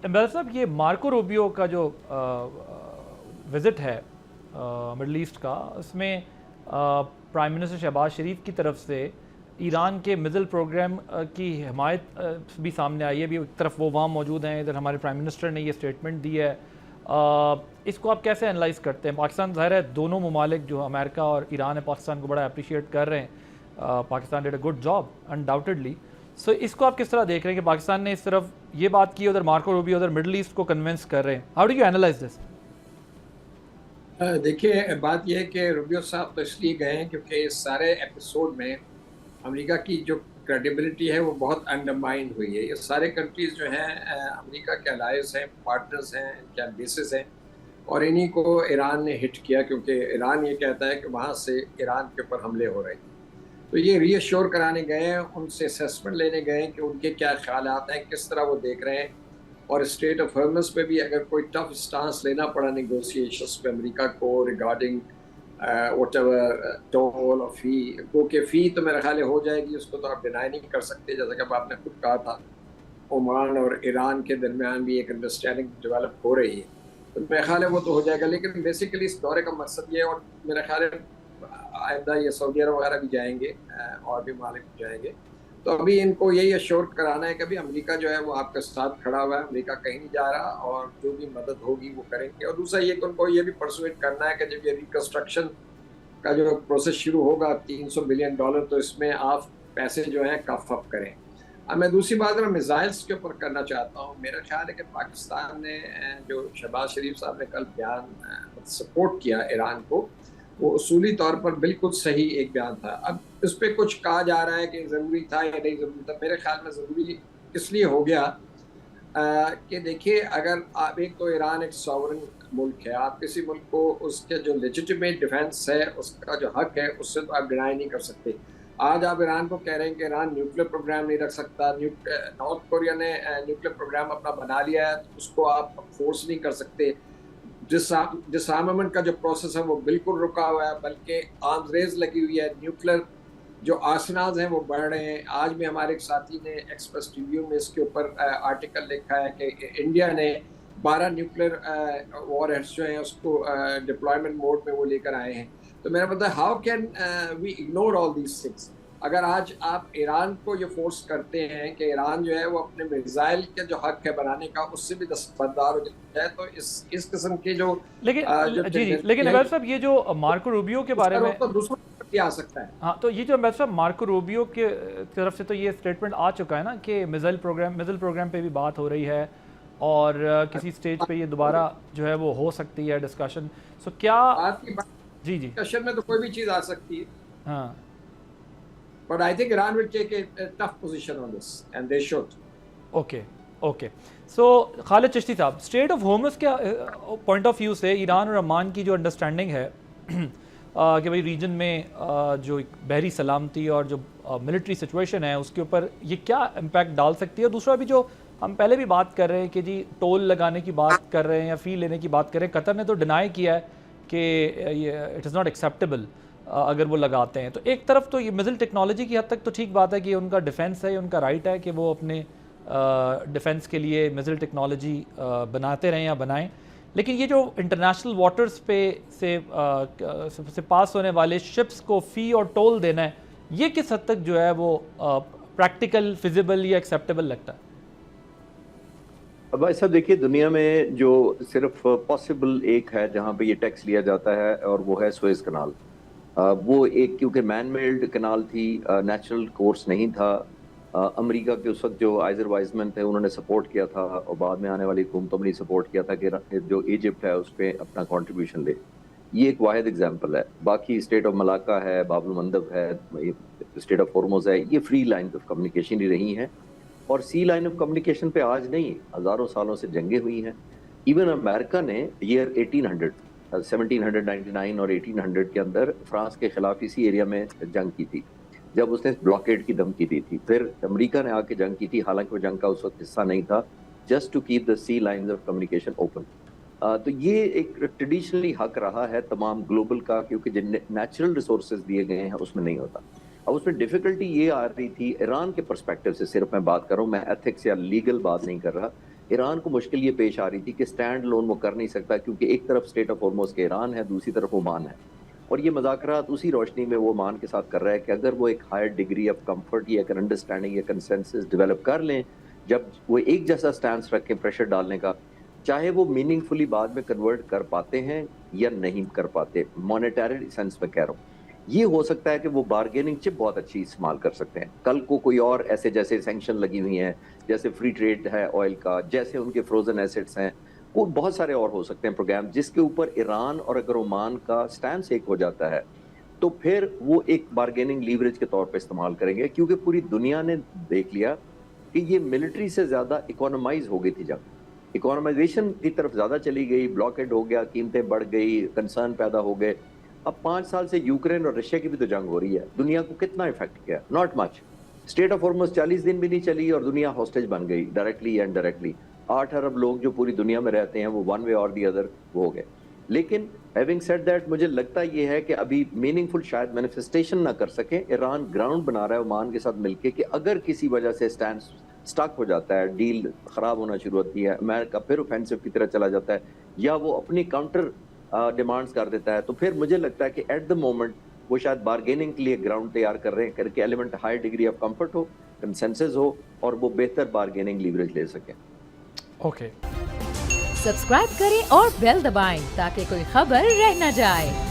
Embed صاحب، یہ Marco Rubio کا جو وزٹ ہے مڈل ایسٹ کا، اس میں پرائم منسٹر شہباز شریف کی طرف سے ایران کے میزائل پروگرام کی حمایت بھی سامنے آئی ہے. بھی ایک طرف وہ وہاں موجود ہیں، ادھر ہمارے پرائم منسٹر نے یہ اسٹیٹمنٹ دی ہے. اس کو آپ کیسے انالائز کرتے ہیں؟ پاکستان ظاہر ہے دونوں ممالک جو امریکہ اور ایران ہے پاکستان کو بڑا اپریشیٹ کر رہے ہیں. Pakistan did a good job undoubtedly. So اس کو آپ کس طرح دیکھ رہے ہیں کہ پاکستان نے اس طرف یہ بات کی، ادھر مارکو روبیو ادھر مڈل ایسٹ کو کنونس کر رہے ہیں؟ How do you analyse this? دیکھیے، بات یہ ہے کہ روبیو صاحب تو اس لیے گئے ہیں کیونکہ اس سارے ایپیسوڈ میں امریکہ کی جو کریڈیبلٹی ہے وہ بہت انڈرمائن ہوئی ہے. یہ سارے کنٹریز جو ہیں امریکہ کے الائز ہیں، پارٹنرز ہیں، کیا بیسز ہیں، اور انہی کو ایران نے ہٹ کیا کیونکہ ایران یہ کہتا ہے کہ وہاں سے ایران کے اوپر حملے ہو رہے ہیں. تو یہ ری ایشور کرانے گئے ہیں، ان سے اسیسمنٹ لینے گئے ہیں کہ ان کے کیا خیالات ہیں، کس طرح وہ دیکھ رہے ہیں. اور اسٹیٹ آف ہرمز پہ بھی اگر کوئی ٹف سٹانس لینا پڑا نیگوسیشنس پہ امریکہ کو ریگارڈنگ واٹ ایور ٹول اور فی، کیونکہ فی تو میرا خیال ہو جائے گی، اس کو تو آپ ڈینائی نہیں کر سکتے. جیسا کہ آپ نے خود کہا تھا، عمان اور ایران کے درمیان بھی ایک انڈرسٹینڈنگ ڈیولپ ہو رہی ہے، تو میرا خیال ہے وہ تو ہو جائے گا. لیکن بیسیکلی اس دورے کا مقصد یہ ہے، اور میرا خیال ہے آئندہ یہ سعودی عرب وغیرہ بھی جائیں گے اور بھی ممالک جائیں گے، تو ابھی ان کو یہی ایشور کرانا ہے کہ ابھی امریکہ جو ہے وہ آپ کے ساتھ کھڑا ہوا ہے، امریکہ کہیں نہیں جا رہا، اور جو بھی مدد ہوگی وہ کریں گے. اور دوسرا یہ کہ ان کو یہ بھی پرسویٹ کرنا ہے کہ جب یہ ریکنسٹرکشن کا جو پروسیس شروع ہوگا $300 بلین، تو اس میں آپ پیسے جو ہیں کف اپ کریں. اب میں دوسری بات میں میزائلس کے اوپر کرنا چاہتا ہوں. میرا خیال ہے کہ پاکستان نے جو شہباز شریف صاحب نے کل بیان سپورٹ کیا ایران کو، وہ اصولی طور پر بالکل صحیح ایک بیان تھا. اب اس پہ کچھ کہا جا رہا ہے کہ ضروری تھا یا نہیں ضروری تھا. میرے خیال میں ضروری اس لیے ہو گیا کہ دیکھیے، اگر آپ ایک تو ایران ایک ساورن ملک ہے، آپ کسی ملک کو اس کے جو لیجیٹیمیٹ ڈیفینس ہے، اس کا جو حق ہے، اس سے تو آپ ڈینائی نہیں کر سکتے. آج آپ ایران کو کہہ رہے ہیں کہ ایران نیوکلیر پروگرام نہیں رکھ سکتا. نارتھ کوریا نے نیوکلیر پروگرام اپنا بنا لیا ہے، تو اس کو آپ فورس نہیں کر سکتے. ڈس آرمامنٹ کا جو پروسیس ہے وہ بالکل رکا ہوا ہے، بلکہ آرمز ریز لگی ہوئی ہے. نیوکلیر جو آرسنالز ہیں وہ بڑھ رہے ہیں. آج بھی ہمارے ایک ساتھی نے ایکسپریس ٹی وی میں اس کے اوپر آرٹیکل لکھا ہے کہ انڈیا نے 12 نیوکلیر وار ہیڈس جو ہیں اس کو ڈپلائمنٹ موڈ میں وہ لے کر آئے ہیں. تو میرا مطلب ہے how can we ignore all these things. اگر آج آپ ایران کو یہ فورس کرتے ہیں کہ ایران جو ہے وہ اپنے میزائل کے جو حق ہے بنانے کا اس سے بھی دستبردار ہو جائے، تو اس قسم کے جو لیکن امبیڈ صاحب، یہ جو مارکو روبیو کے بارے میں دوسروں بھی آ سکتا ہے. ہاں، تو یہ جو امبیڈ صاحب مارکو روبیو کے طرف سے تو یہ اسٹیٹمنٹ آ چکا ہے نا کہ میزائل پروگرام پہ بھی بات ہو رہی ہے، اور کسی سٹیج پہ یہ دوبارہ جو ہے وہ ہو سکتی ہے ڈسکشن. سو کیا آپ کی جی ڈسکشن میں تو کوئی بھی چیز آ سکتی ہے، ہاں، but I think Iran will take a tough position on this and they should. Okay. So Khalid Chishti صاحب، اسٹریٹ آف ہورمز کے پوائنٹ آف ویو سے ایران اور عمان کی جو انڈرسٹینڈنگ ہے کہ بھائی ریجن میں جو بحری سلامتی اور جو ملٹری سچویشن ہے اس کے اوپر یہ کیا امپیکٹ ڈال سکتی ہے؟ اور دوسرا بھی جو ہم پہلے بھی بات کر رہے ہیں کہ جی ٹول لگانے کی بات کر رہے ہیں یا فی لینے کی بات کر رہے ہیں، قطر نے تو ڈینائی کیا ہے کہ اٹ از ناٹ ایکسیپٹیبل اگر وہ لگاتے ہیں. تو ایک طرف تو یہ میزائل ٹیکنالوجی کی حد تک تو ٹھیک بات ہے کہ ان کا ڈیفینس ہے، ان کا رائٹ ہے کہ وہ اپنے ڈیفینس کے لیے میزائل ٹیکنالوجی بناتے رہیں یا بنائیں. لیکن یہ جو انٹرنیشنل واٹرز پہ سے پاس ہونے والے شپس کو فی اور ٹول دینا ہے، یہ کس حد تک جو ہے وہ پریکٹیکل، فیزیبل یا ایکسیپٹیبل لگتا ہے؟ بھائی صاحب دیکھیے، دنیا میں جو صرف پاسبل ایک ہے جہاں پہ یہ ٹیکس لیا جاتا ہے، اور وہ ہے سوئز کنال. وہ ایک کیونکہ مین میڈ کنال تھی، نیچرل کورس نہیں تھا. امریکہ کے اس وقت جو آئزر وائزمن تھے انہوں نے سپورٹ کیا تھا، اور بعد میں آنے والی حکومتوں نے سپورٹ کیا تھا کہ جو ایجپٹ ہے اس پہ اپنا کنٹریبیوشن لے. یہ ایک واحد اگزامپل ہے. باقی اسٹیٹ آف ملاکا ہے، باب المندب ہے، اسٹیٹ آف ہورمز ہے، یہ فری لائن آف کمیونیکیشن ہی رہی ہیں. اور سی لائن آف کمیونیکیشن پہ آج نہیں، ہزاروں سالوں سے جنگیں ہوئی ہیں. ایون امریکہ نے ایئر 1799 اور 1800 کے اندر فرانس کے خلاف اسی ایریا میں جنگ کی تھی جب اس نے بلاکیڈ کی دھمکی دی تھی. پھر امریکہ نے آ کے جنگ کی تھی، حالانکہ وہ جنگ کا اس وقت حصہ نہیں تھا، just to keep the sea lines of communication open. تو یہ ایک ٹریڈیشنلی حق رہا ہے تمام گلوبل کا، کیونکہ جن نیچرل ریسورسز دیے گئے ہیں اس میں نہیں ہوتا. اب اس میں ڈیفیکلٹی یہ آ رہی تھی ایران کے پرسپیکٹو سے، صرف میں بات کر رہا ہوں، میں ایتھکس یا لیگل بات نہیں کر رہا، ایران کو مشکل یہ پیش آ رہی تھی کہ اسٹینڈ لون وہ کر نہیں سکتا، کیونکہ ایک طرف اسٹیٹ آف ہارموز کے ایران ہے، دوسری طرف عمان ہے، اور یہ مذاکرات اسی روشنی میں وہ عمان کے ساتھ کر رہا ہے کہ اگر وہ ایک ہائر ڈگری آف کمفرٹ یا ایک انڈرسٹینڈنگ یا کنسنسس ڈیولپ کر لیں، جب وہ ایک جیسا سٹانس رکھیں پریشر ڈالنے کا، چاہے وہ میننگ فلی بعد میں کنورٹ کر پاتے ہیں یا نہیں کر پاتے، مانیٹری سینس میں کہہ رہا ہوں، یہ ہو سکتا ہے کہ وہ بارگیننگ چپ بہت اچھی استعمال کر سکتے ہیں. کل کو کوئی اور ایسے جیسے سینکشن لگی ہوئی ہیں، جیسے فری ٹریڈ ہے آئل کا، جیسے ان کے فروزن ایسٹس ہیں، وہ بہت سارے اور ہو سکتے ہیں پروگرام، جس کے اوپر ایران اور اگر عمان کا سٹانس ایک ہو جاتا ہے تو پھر وہ ایک بارگیننگ لیوریج کے طور پہ استعمال کریں گے، کیونکہ پوری دنیا نے دیکھ لیا کہ یہ ملٹری سے زیادہ اکانومائز ہو گئی تھی جنگ، اکانومائزیشن کی طرف زیادہ چلی گئی، بلاکیڈ ہو گیا، قیمتیں بڑھ گئی، کنسرن پیدا ہو گئے. اب 5 سال سے یوکرین اور رشیا کی بھی تو جنگ ہو رہی ہے، دنیا کو کتنا افیکٹ کیا؟ Not much. اسٹیٹ آف ہارموز 40 دن بھی نہیں چلی اور دنیا ہاسٹیج بن گئی ڈائریکٹلی یا انڈائریکٹلی. 8 ارب لوگ جو پوری دنیا میں رہتے ہیں وہ ون وے اور دی ادر وہ ہو گئے. لیکن ہیونگ سیڈ دیٹ، مجھے لگتا یہ ہے کہ ابھی میننگ فل شاید مینیفیسٹیشن نہ کر سکیں. ایران گراؤنڈ بنا رہا ہے عمان کے ساتھ مل کے کہ اگر کسی وجہ سے اسٹینڈ سٹک ہو جاتا ہے، ڈیل خراب ہونا شروع ہوتی ہے، امریکہ پھر اوفینسو کی طرح چلا جاتا ہے یا وہ اپنی کاؤنٹر ڈیمانڈز کر دیتا ہے، تو پھر مجھے لگتا ہے کہ ایٹ دا مومنٹ وہ شاید بارگیننگ کے لیے گراؤنڈ تیار کر رہے ہیں کر کے element high degree of comfort ہو، کنسنسس ہو اور وہ بہتر بارگیننگ لیوریج لے سکیں. اوکے، سبسکرائب کریں اور بیل دبائیں تاکہ کوئی خبر رہ نہ جائے.